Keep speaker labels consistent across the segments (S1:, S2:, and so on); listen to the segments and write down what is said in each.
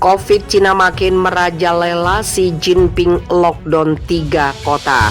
S1: Covid Cina makin merajalela, Xi Jinping lockdown 3 kota.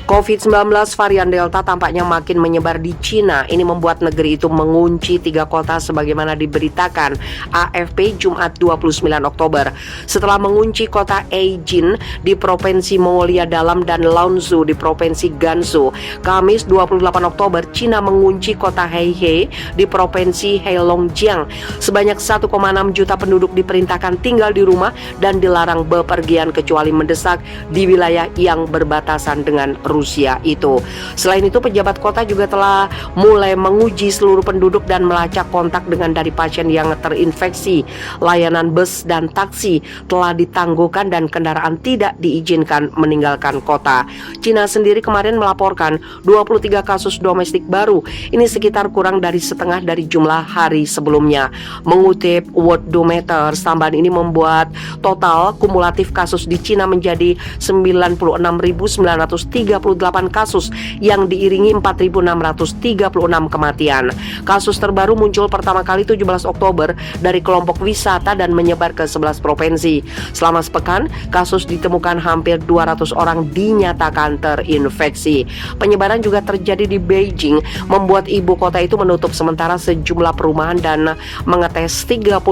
S1: Covid-19 varian Delta tampaknya makin menyebar di Cina. Ini membuat negeri itu mengunci 3 kota sebagaimana diberitakan AFP Jumat 29 Oktober. Setelah mengunci kota Eijin di Provinsi Mongolia Dalam dan Lanzhou di Provinsi Gansu, Kamis 28 Oktober Cina mengunci kota Heihe di Provinsi Heilongjiang. Sebanyak 1,6 juta penduduk diperintahkan tinggal di rumah dan dilarang bepergian kecuali mendesak di wilayah yang berbatasan dengan Rusia itu. Selain itu, pejabat kota juga telah mulai menguji seluruh penduduk dan melacak kontak dengan dari pasien yang terinfeksi. Layanan bus dan taksi telah ditangguhkan dan kendaraan tidak diizinkan meninggalkan kota. Cina sendiri kemarin melaporkan 23 kasus domestik baru. Ini sekitar kurang dari setengah dari jumlah hari sebelumnya. Mengutip Worldometer, tambahan ini membuat total kumulatif kasus di Cina menjadi 96.938 kasus yang diiringi 4.636 kematian. Kasus terbaru muncul pertama kali 17 Oktober dari kelompok wisata dan menyebar ke 11 provinsi. Selama sepekan, kasus ditemukan hampir 200 orang dinyatakan terinfeksi. Penyebaran juga terjadi di Beijing, membuat ibu kota itu menutup sementara sejumlah perumahan dan mengetes 35.000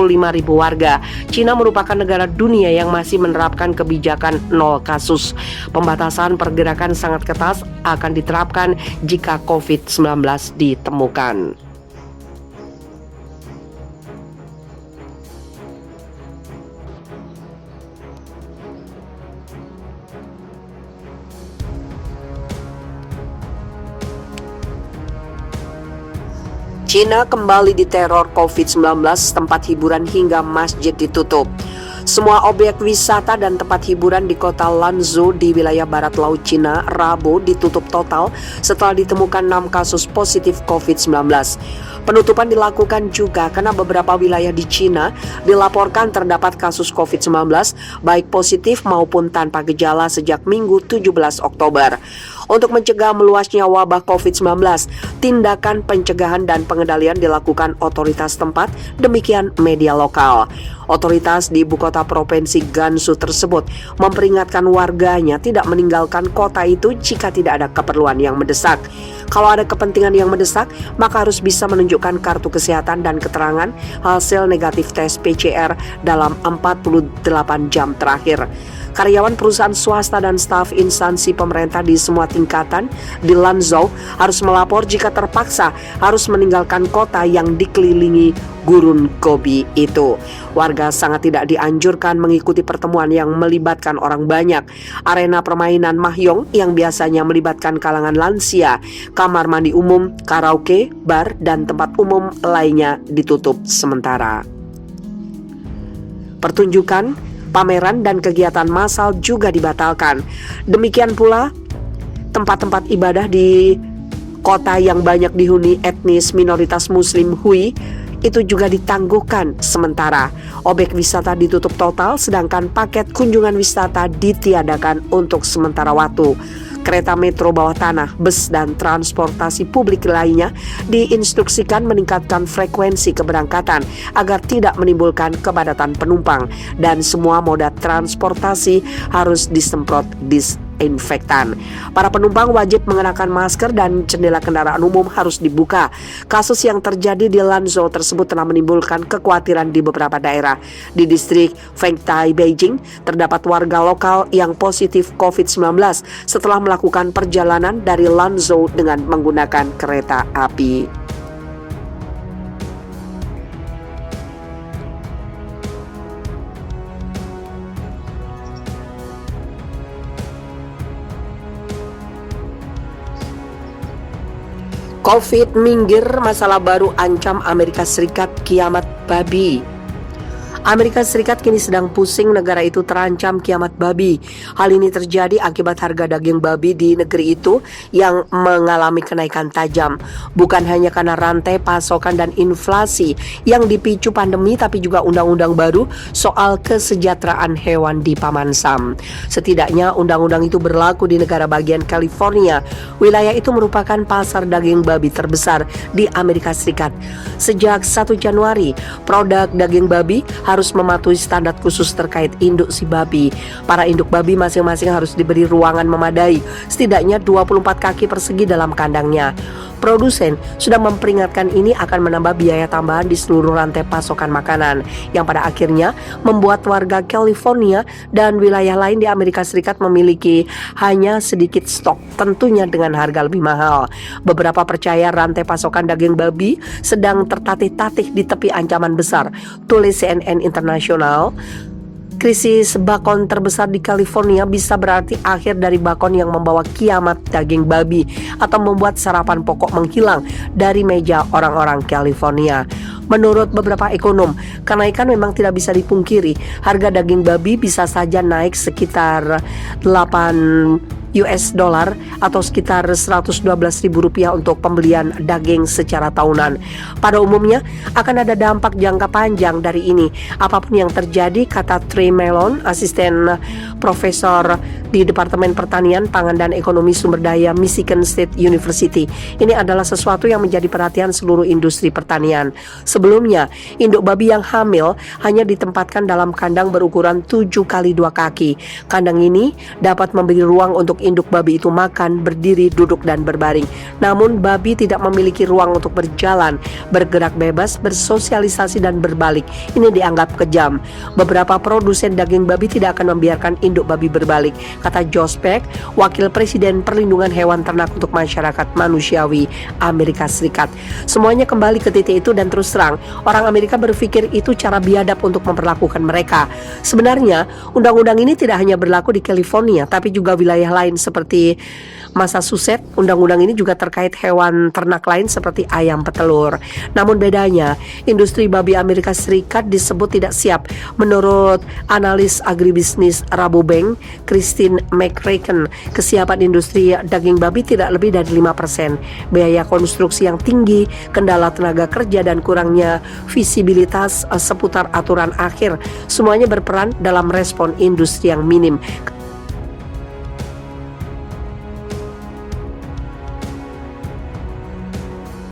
S1: warga. Cina merupakan negara dunia yang masih menerapkan kebijakan 0 kasus. Pembatasan pergerakan sangat ketat akan diterapkan jika COVID-19 ditemukan. Cina kembali diteror COVID-19, tempat hiburan hingga masjid ditutup. Semua objek wisata dan tempat hiburan di kota Lanzhou di wilayah barat laut Cina Rabu ditutup total setelah ditemukan 6 kasus positif COVID-19. Penutupan dilakukan juga karena beberapa wilayah di Cina dilaporkan terdapat kasus COVID-19 baik positif maupun tanpa gejala sejak Minggu 17 Oktober. Untuk mencegah meluasnya wabah COVID-19, tindakan pencegahan dan pengendalian dilakukan otoritas tempat, demikian media lokal. Otoritas di ibu kota provinsi Gansu tersebut memperingatkan warganya tidak meninggalkan kota itu jika tidak ada keperluan yang mendesak. Kalau ada kepentingan yang mendesak, maka harus bisa menunjukkan kartu kesehatan dan keterangan hasil negatif tes PCR dalam 48 jam terakhir. Karyawan perusahaan swasta dan staf instansi pemerintah di semua tingkatan di Lanzhou harus melapor jika terpaksa harus meninggalkan kota yang dikelilingi gurun Gobi itu. Warga sangat tidak dianjurkan mengikuti pertemuan yang melibatkan orang banyak. Arena permainan mahjong yang biasanya melibatkan kalangan lansia, kamar mandi umum, karaoke, bar, dan tempat umum lainnya ditutup sementara. Pertunjukan, pameran, dan kegiatan massal juga dibatalkan. Demikian pula tempat-tempat ibadah di kota yang banyak dihuni etnis minoritas Muslim Hui itu juga ditangguhkan sementara. Objek wisata ditutup total sedangkan paket kunjungan wisata ditiadakan untuk sementara waktu. Kereta metro bawah tanah, bus, dan transportasi publik lainnya diinstruksikan meningkatkan frekuensi keberangkatan agar tidak menimbulkan kepadatan penumpang, dan semua moda transportasi harus disemprot disinfektan. Para penumpang wajib mengenakan masker dan jendela kendaraan umum harus dibuka. Kasus yang terjadi di Lanzhou tersebut telah menimbulkan kekhawatiran di beberapa daerah. Di distrik Fengtai, Beijing, terdapat warga lokal yang positif COVID-19 setelah melakukan perjalanan dari Lanzhou dengan menggunakan kereta api. Covid minggir, masalah baru ancam Amerika Serikat, kiamat babi. Amerika Serikat kini sedang pusing, negara itu terancam kiamat babi. Hal ini terjadi akibat harga daging babi di negeri itu yang mengalami kenaikan tajam. Bukan hanya karena rantai pasokan dan inflasi yang dipicu pandemi, tapi juga undang-undang baru soal kesejahteraan hewan di Paman Sam. Setidaknya undang-undang itu berlaku di negara bagian California. Wilayah itu merupakan pasar daging babi terbesar di Amerika Serikat. Sejak 1 Januari, produk daging babi harus mematuhi standar khusus terkait induk si babi. Para induk babi masing-masing harus diberi ruangan memadai, setidaknya 24 kaki persegi dalam kandangnya. Produsen sudah memperingatkan ini akan menambah biaya tambahan di seluruh rantai pasokan makanan, yang pada akhirnya membuat warga California dan wilayah lain di Amerika Serikat memiliki hanya sedikit stok, tentunya dengan harga lebih mahal. Beberapa percaya rantai pasokan daging babi sedang tertatih-tatih di tepi ancaman besar, tulis CNN International. Krisis bakon terbesar di California bisa berarti akhir dari bakon yang membawa kiamat daging babi atau membuat sarapan pokok menghilang dari meja orang-orang California. Menurut beberapa ekonom, kenaikan memang tidak bisa dipungkiri. Harga daging babi bisa saja naik sekitar 8 US dollar atau sekitar Rp112.000 untuk pembelian daging secara tahunan. Pada umumnya akan ada dampak jangka panjang dari ini. Apapun yang terjadi, kata Trey Mellon, asisten profesor di Departemen Pertanian, Pangan dan Ekonomi Sumber Daya Michigan State University. Ini adalah sesuatu yang menjadi perhatian seluruh industri pertanian. Sebelumnya, induk babi yang hamil hanya ditempatkan dalam kandang berukuran 7 kali 2 kaki. Kandang ini dapat memberi ruang untuk induk babi itu makan, berdiri, duduk, dan berbaring. Namun babi tidak memiliki ruang untuk berjalan, bergerak bebas, bersosialisasi, dan berbalik. Ini dianggap kejam. Beberapa produsen daging babi tidak akan membiarkan induk babi berbalik, kata Josh Peck, Wakil Presiden Perlindungan Hewan Ternak untuk Masyarakat Manusiawi Amerika Serikat. Semuanya kembali ke titik itu dan terus terang, orang Amerika berpikir itu cara biadab untuk memperlakukan mereka. Sebenarnya, undang-undang ini tidak hanya berlaku di California, tapi juga wilayah lain seperti Massachusetts. Undang-undang ini juga terkait hewan ternak lain seperti ayam petelur. Namun bedanya, industri babi Amerika Serikat disebut tidak siap. Menurut analis agribisnis Rabobank, Christine McRacken, kesiapan industri daging babi tidak lebih dari 5%. Biaya konstruksi yang tinggi, kendala tenaga kerja, dan kurangnya visibilitas seputar aturan akhir, semuanya berperan dalam respon industri yang minim.